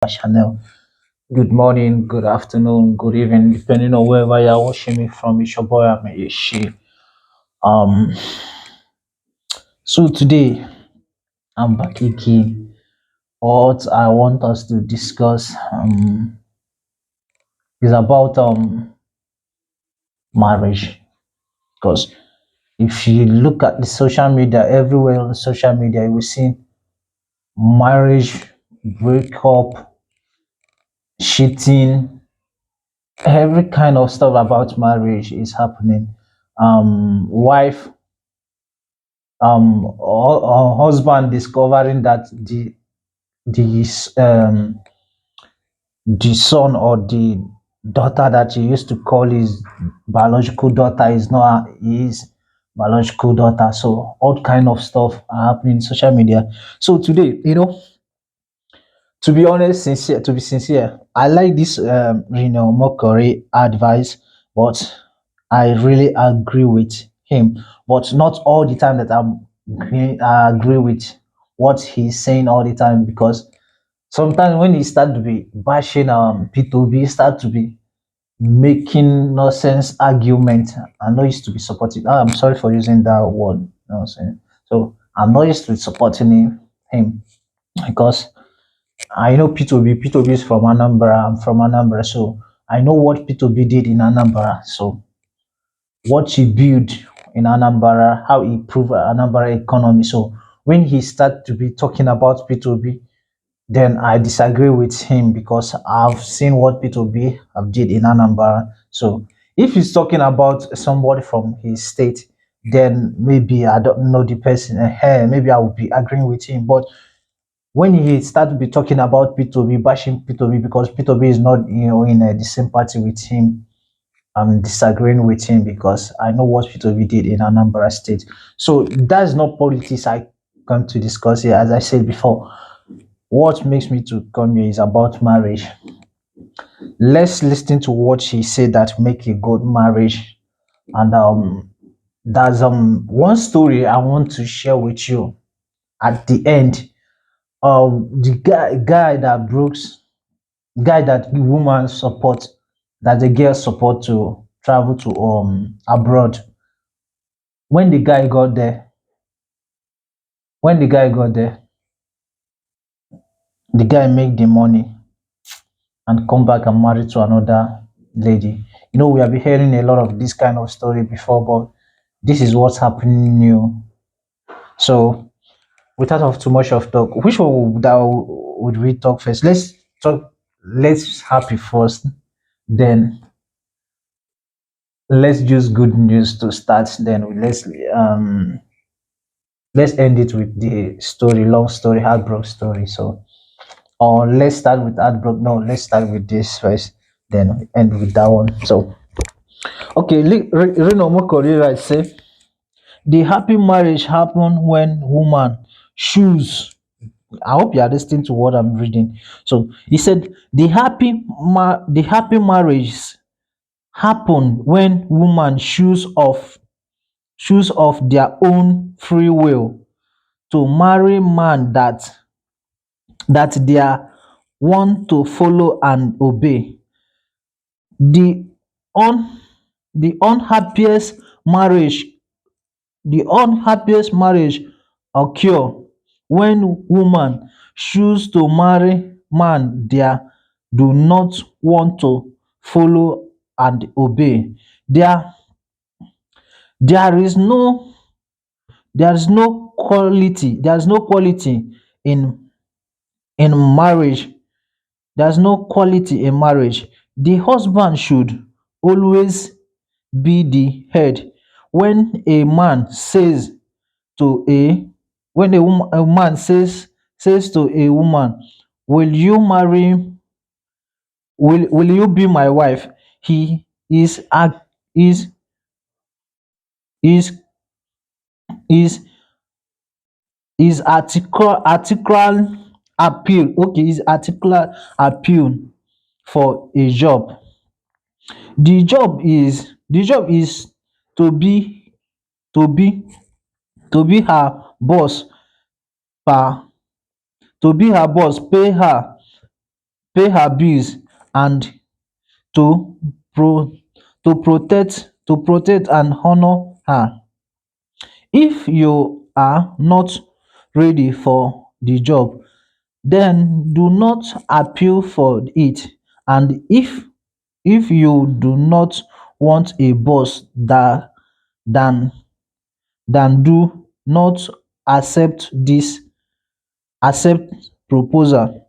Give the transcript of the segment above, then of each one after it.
channel. Good morning, good afternoon, good evening, depending on wherever you're watching me from. It's your boy Amayeshi. Um, so today I'm back again. What I want us to discuss is about marriage. Because if you look at the social media, everywhere on social media, you will see marriage breakup, cheating, every kind of stuff about marriage is happening. Wife, husband discovering that the the son or the daughter that he used to call his biological daughter is not his biological daughter. So all kind of stuff are happening in social media. So today, to be honest, to be sincere, I like this Mokori advice, but I really agree with him. But not all the time that I agree with what he's saying all the time, because sometimes when he start to be bashing P2B, start to be making nonsense argument, I'm not used to be supporting. I'm sorry for using that word. You know what I'm saying? So I'm not used to supporting him because I know P2B. P2B is from Anambra. I'm from Anambra, so I know what P2B did in Anambra. So what he built in Anambra, how he improved Anambra economy. So when he started to be talking about P2B, then I disagree with him because I've seen what P2B have did in Anambra. So if he's talking about somebody from his state, then maybe I don't know the person. Maybe I would be agreeing with him. But when he started to be talking about P2B, bashing P2B because P2B is not, in the same party with him, I'm disagreeing with him because I know what P2B did in Anambra State. So that's not politics I come to discuss here. As I said before, what makes me to come here is about marriage. Let's listen to what she said that make a good marriage. And there's one story I want to share with you at the end. The guy that Brooks, guy that the woman support, that the girl support to travel to abroad. When the guy got there, when the guy got there, the guy make the money and come back and marry to another lady. We have been hearing a lot of this kind of story before, but this is what's happening new. So without of too much of talk, which one would we talk first? Let's talk. Let's happy first, then let's use good news to start. Then let's end it with the story, long story, heartbreak story. So, or let's start with heartbreak. No, let's start with this first, then end with that one. So, okay, Reno Mokori right say the happy marriage happen when woman choose. I hope you are listening to what I'm reading. So he said the happy marriage happen when woman choose of their own free will to marry man that they are want to follow and obey. The un the unhappiest marriage the unhappiest marriage occur when woman choose to marry man they do not want to follow and obey. There there is no there is no quality in marriage. There's no quality in marriage. The husband should always be the head. When a man says to a when a man says to a woman, will you marry will you be my wife? He is is is article appeal. Okay, is articular appeal for a job. The job is to be to be to be her boss per to be her boss, pay her pay her bills, and to pro to protect and honor her. If you are not ready for the job, then do not appeal for it. And if you do not want a boss that than do not accept this accept proposal.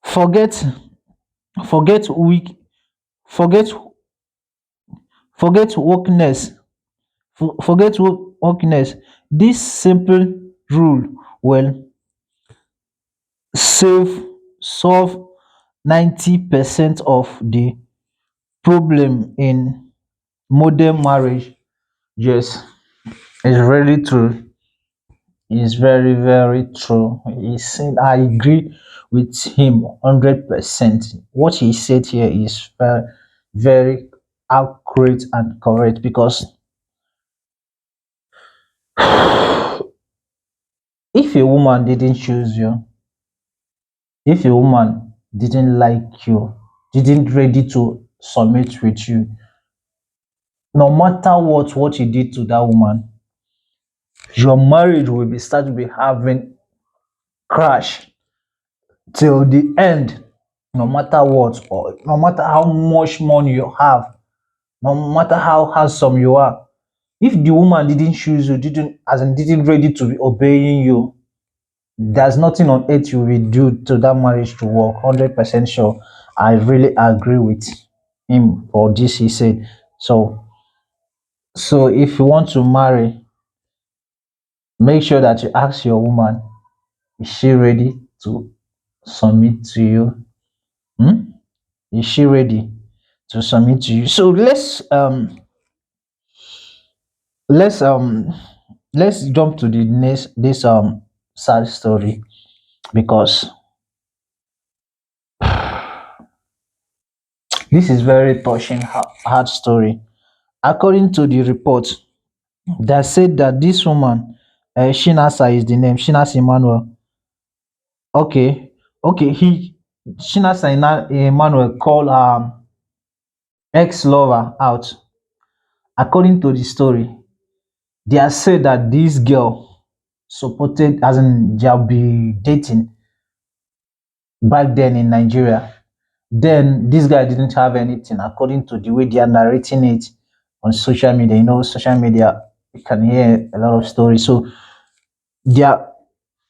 Forget forget weak forget forget wokeness forget wokeness. This simple rule will save solve 90% of the problem in modern marriage. Yes, it's really true. It's very, very true. He said, I agree with him 100%. What he said here is very, very accurate and correct because if a woman didn't choose you, if a woman didn't like you, didn't ready to submit with you, no matter what you did to that woman, your marriage will be start to be having crash till the end. No matter what, or no matter how much money you have, no matter how handsome you are, if the woman didn't choose you, didn't ready to be obeying you, there's nothing on earth you will do to that marriage to work. 100% sure. I really agree with him for this he said. So if you want to marry, make sure that you ask your woman, is she ready to submit to you? Hmm? Is she ready to submit to you? So let's let's jump to the next this sad story because this is very touching hard story. According to the report, they said that this woman, Shinasa is the name, Shinasa Emmanuel. Okay, okay, Emmanuel called her ex-lover out. According to the story, they are said that this girl supported, as in they'll be dating back then in Nigeria. Then this guy didn't have anything, according to the way they are narrating it on social media. You know, social media, you can hear a lot of stories. So they are,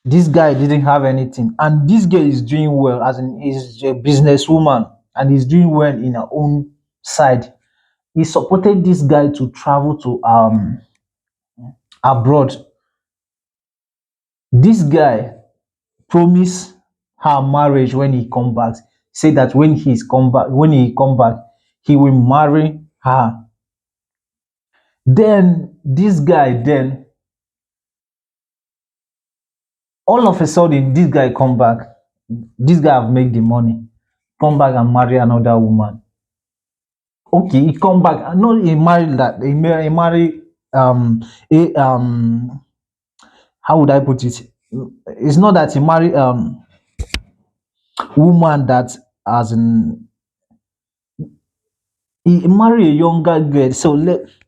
this guy didn't have anything, and this girl is doing well, as in is a businesswoman and is doing well in her own side. He supported this guy to travel to abroad. This guy promise her marriage when he come back. Say that when he come back, he will marry her. Then this guy, then all of a sudden, this guy come back. This guy have made the money, come back and marry another woman. Okay, he come back. No, he married that. He marry a how would I put it? It's not that he marry woman that as in he marry a younger girl. So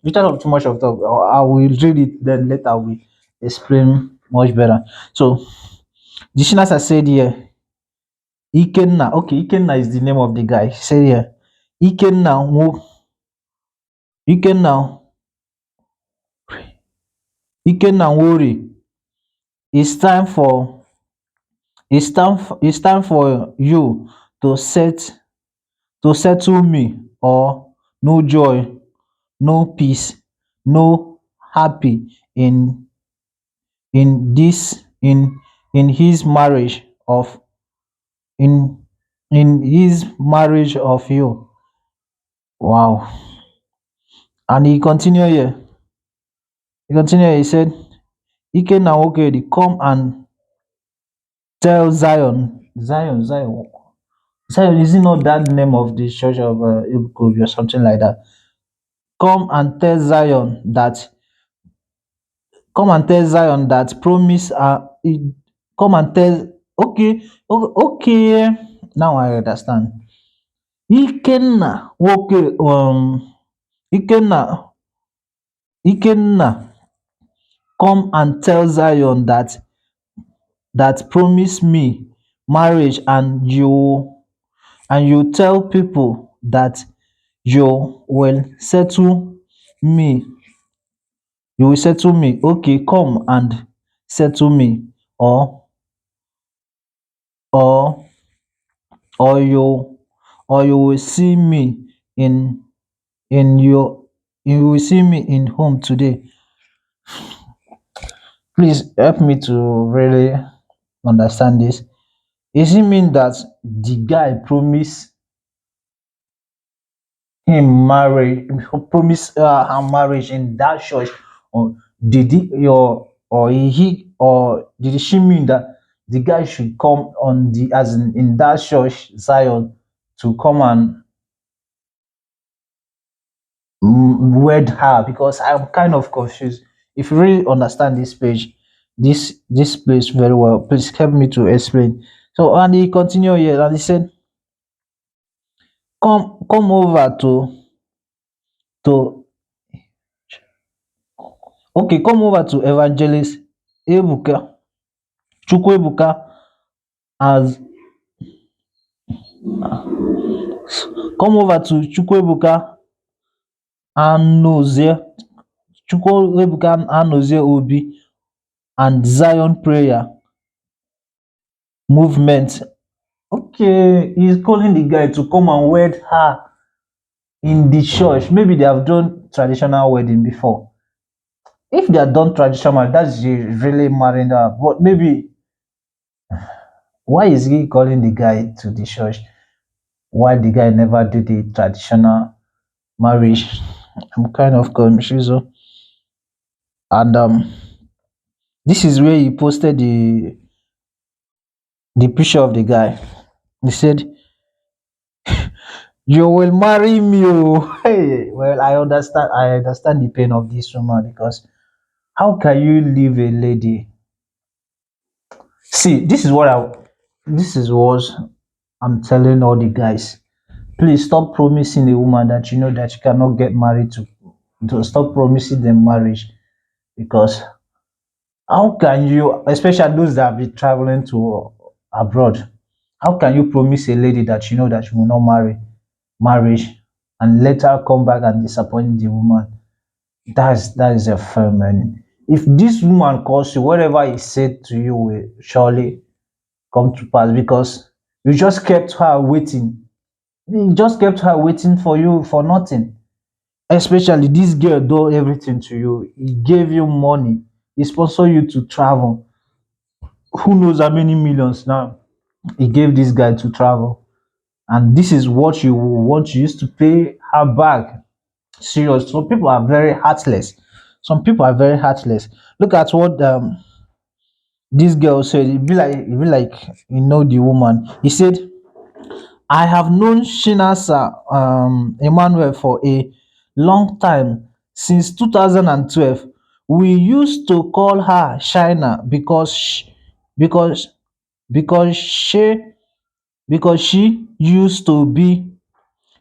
without too much of talk, I will read it, then later we explain much better. So the Shinasa said here, Ikenna. Okay, Ikenna is the name of the guy. He said here, Ikenna, Ikenna, Ikenna worry. It's time for it's time for you to settle me, or no joy, no peace, no happy in this in his marriage of in his marriage of you. Wow. And he said, Ike na Nwokedi, come and tell Zion, is it not that name of the church of Ibukobi or something like that? Come and tell Zion that promise come and tell okay, okay, Now I understand. Ikenna, okay, Ikenna, Ikenna, come and tell Zion that promise me marriage, and you tell people that you will settle me. You will settle me. Okay, come and settle me, or or or you will see me in in your you will see me in home today. Please help me to really understand this. Is it mean that the guy promise her marriage in that church, or did she mean that the guy should come on the as in that church Zion to come and wed her? Because I'm kind of confused. If you really understand this page, this place very well, please help me to explain. So, and he continued here and he said, come over to okay, come over to Evangelist Ebuka, Chukwuebuka, as come over to Chukwuebuka Anozie, Chukwuebuka Anozie Obi, and Zion Prayer Movement. Okay, he's calling the guy to come and wed her in the church. Maybe they have done traditional wedding before. If they have done traditional, that's really marrying her. But maybe why is he calling the guy to the church? Why the guy never did the traditional marriage? I'm kind of confused. Oh. And this is where he posted the picture of the guy. He said, "You will marry me." Oh." Hey, well, I understand the pain of this woman, because how can you leave a lady? See, this is what I'm telling all the guys. Please stop promising a woman that you know that you cannot get married to. Don't stop promising them marriage, because how can you, especially those that have been traveling to abroad, how can you promise a lady that you know that you will not marriage, and later come back and disappoint the woman? That is a firm. And if this woman calls you, whatever he said to you will surely come to pass, because you just kept her waiting. You just kept her waiting for you for nothing. Especially this girl do everything to you. He gave you money. He sponsor you to travel. Who knows how many millions now he gave this guy to travel. And this is what you want you used to pay her back. Serious. Some people are very heartless. Some people are very heartless. Look at what this girl said. It be like the woman. He said, I have known Shinasa Emmanuel for a long time, since 2012. We used to call her Shina because because she because she used to be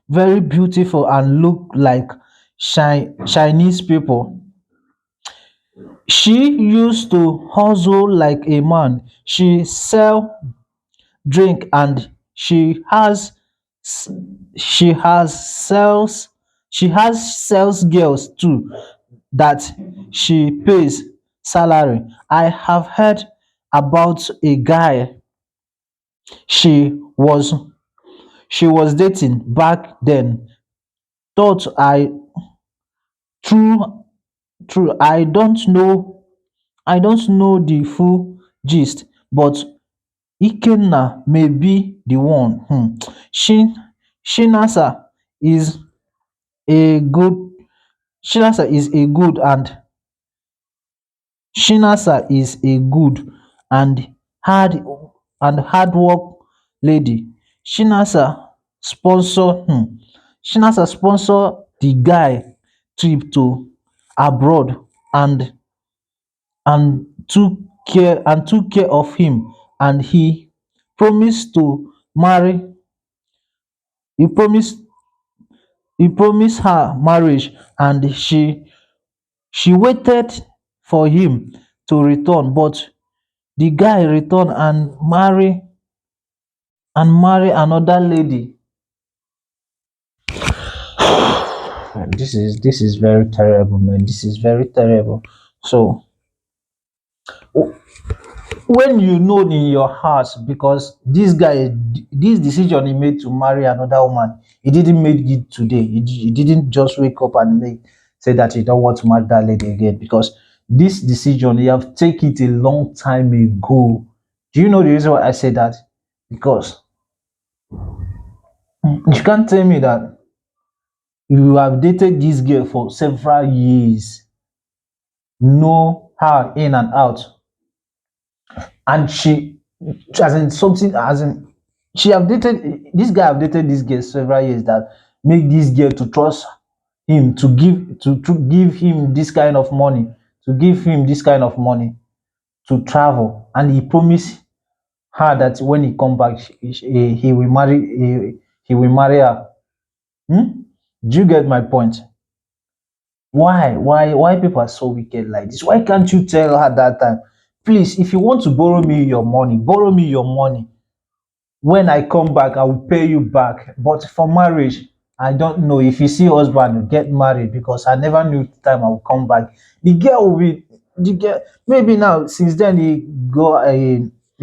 very beautiful and look like Chinese people. She used to hustle like a man. She sell drink, and s- she has sales she has sales girls too that she pays salary. I have heard about a guy she was she was dating back then. Thought I true true I don't know the full gist, but Ikenna may be the one. Shin Shinasa is a good Shinasa is a good and Shinasa is a good and hard hard work lady. Shinasa sponsor Shinasa sponsor the guy trip to abroad, and took care of him, and he promised to marry. He promised he promised her marriage, and she waited for him to return, but the guy return and marry another lady. This is very terrible, man. This is very terrible. So when you know in your heart, because this decision he made to marry another woman, he didn't make it today. He didn't just wake up and say that he don't want to marry that lady again, because this decision he have take it a long time ago. Do you know the reason why I say that? Because you can't tell me that you have dated this girl for several years, know her in and out, and as in something, as in she have dated this guy, have dated this girl several years, that make this girl to trust him to give him this kind of money, to travel, and he promised her that when he come back, he will marry her. Hmm? Do you get my point? Why people are so wicked like this? Why can't you tell her that time, please, if you want to borrow me your money. When I come back, I will pay you back. But for marriage, I don't know. If you see husband get married, because I never knew the time I will come back. The girl, maybe now, since then they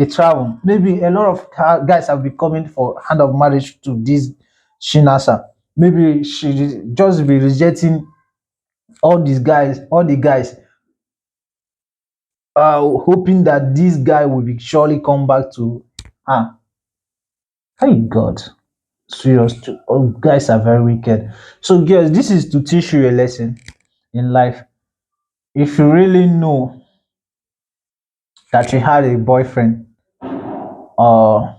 travel. Maybe a lot of guys have been coming for hand of marriage to this Shinasa. Maybe she just be rejecting all the guys, hoping that this guy will be surely come back to her. Hey God. Serious too. Oh, guys are very wicked. So, girls, this is to teach you a lesson in life. If you really know that you had a boyfriend, uh,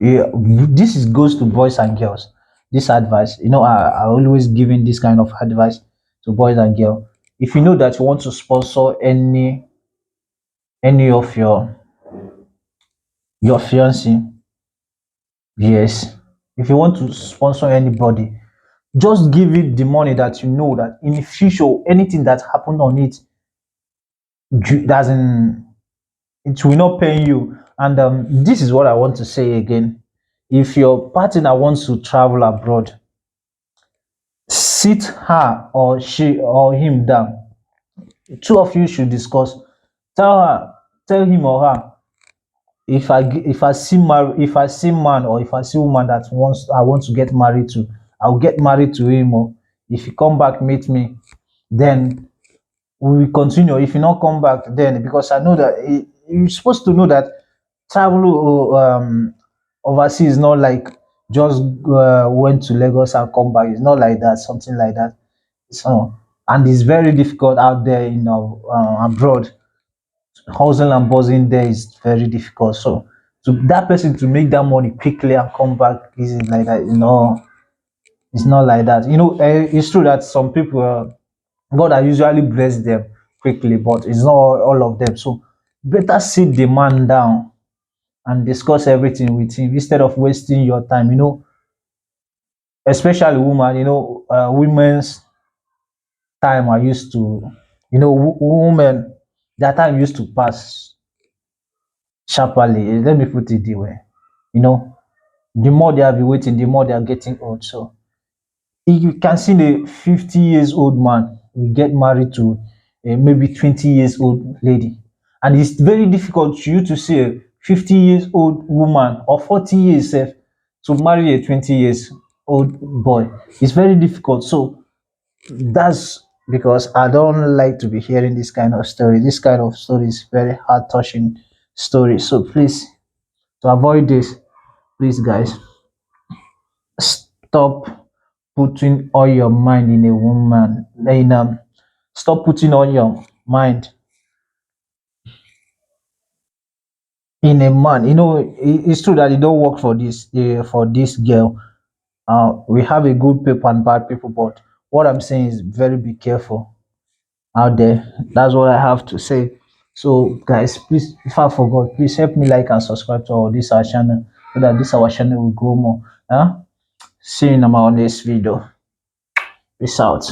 yeah, this is goes to boys and girls. This advice, I always giving this kind of advice to boys and girls. If you know that you want to sponsor any of your fiancé, yes. If you want to sponsor anybody, just give it the money that you know that in the future, anything that happened on it, doesn't it will not pay you. And this is what I want to say again. If your partner wants to travel abroad, sit her or she or him down. Two of you should discuss. Tell her, tell him or her, if I see man, or if I see woman that wants I want to get married to, I'll get married to him. Or if you come back, meet me, then we will continue. If you not come back, then, because I know that you're supposed to know that travel overseas is not like just went to Lagos and come back. It's not like that, something like that. So, and it's very difficult out there, abroad. Hustling and buzzing there is very difficult. So, to that person to make that money quickly and come back isn't like that. It's not like that. It's true that some people, God I usually bless them quickly, but it's not all of them. So, better sit the man down and discuss everything with him instead of wasting your time. Especially women. Women's time are used to, women, their time used to pass sharply. Let me put it the way. You know, the more they have been waiting, the more they are getting old. So you can see the 50 years old man will get married to a maybe 20 years old lady. And it's very difficult for you to see a 50 years old woman, or 40 years to marry a 20 years old boy. It's very difficult. So that's because I don't like to be hearing this kind of story. This kind of story is very heart touching story. So please, to avoid this, please guys, stop putting all your mind in a woman. Stop putting all your mind in a man. It's true that it don't work for this girl. We have a good people and bad people, but what I'm saying is, very be careful out there. That's what I have to say. So, guys, please, if I forgot, please help me like and subscribe to all this our channel. so that this our channel will grow more. See you in my next video. Peace out.